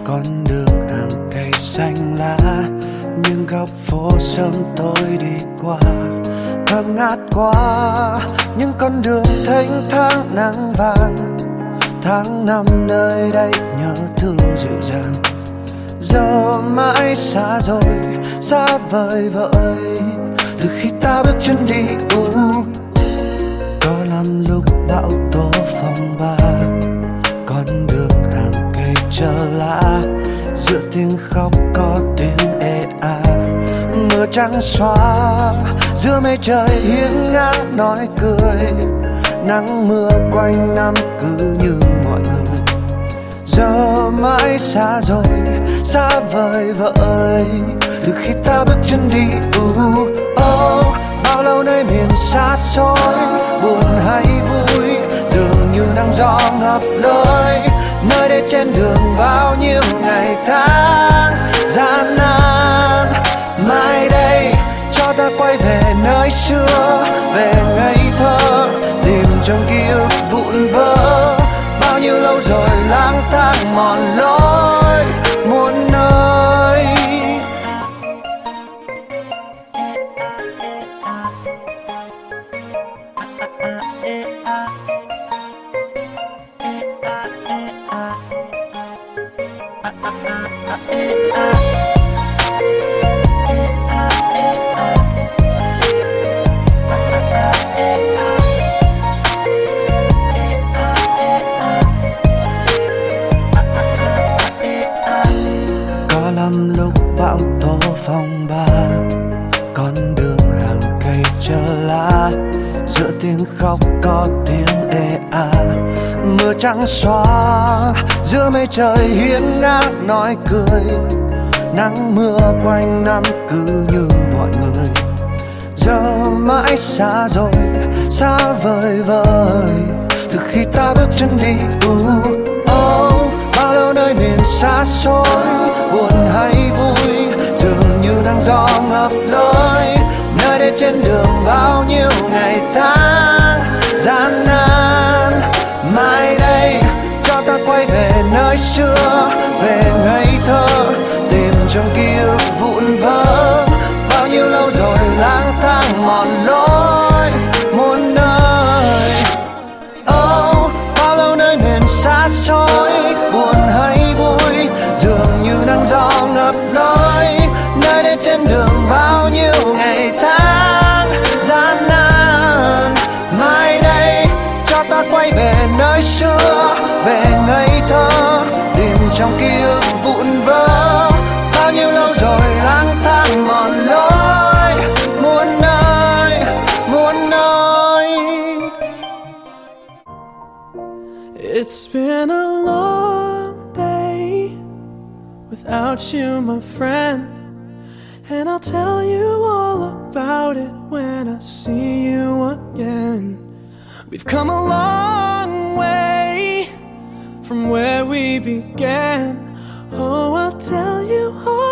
con đường hàng cây xanh lá, những góc phố sớm tối đi qua thơm ngát quá. Những con đường thênh thang nắng vàng, tháng năm nơi đây nhớ thương dịu dàng. Giờ mãi xa rồi, xa vời vợi từ khi ta bước chân đi. Có lắm lúc bão tố phong ba, con đường hàng cây chờ lá, giữa tiếng khóc có tiếng ê a. Mưa trắng xóa giữa mây trời hiên ngang nói cười, nắng mưa quanh năm cứ như mọi người. Giờ mãi xa rồi, xa vời vợi từ khi ta bước chân đi. Bao lâu nơi miền xa xôi, buồn hay vui dường như nắng gió ngập lối. Nơi đây trên đường bao nhiêu ngày tháng gian nan. Mai đây cho ta quay về nơi xưa, về ngây thơ tìm trong ký ức vụn vỡ. Bao nhiêu lâu rồi lang thang mòn lối muôn nơi. Có lắm lúc bão tố phong ba, con đường hàng cây chờ lá, giữa tiếng khóc có tiếng ê a. Mưa trắng xóa giữa mây trời hiên ngang nói cười, nắng mưa quanh năm cứ như mọi người. Giờ mãi xa rồi, xa vời vợi từ khi ta bước chân đi. Bao lâu nơi miền xa xôi, buồn hay vui dường như nắng gió ngập lối. Nơi đây trên đường bao nhiêu ngày tháng gian nan. Mai đây cho ta quay về nơi xưa, về ngây thơ tìm trong ký ức vụn vỡ. Bao nhiêu lâu rồi lang thang mòn lối muôn nơi. Bao lâu nơi miền xa xôi, buồn hay vui dường như nắng gió ngập lối. Nơi đây trên đường bao nhiêu ngày tháng gian nan. Mai đây cho ta quay về nơi xưa, về ngây thơ tìm trong ký ức vụn vỡ. Bao nhiêu lâu rồi lang thang mòn lối muôn nơi, muôn nơi. It's been a long day without you, my friend, and I'll tell you all about it when I see you again. We've come a long way from where we began. Oh, I'll tell you all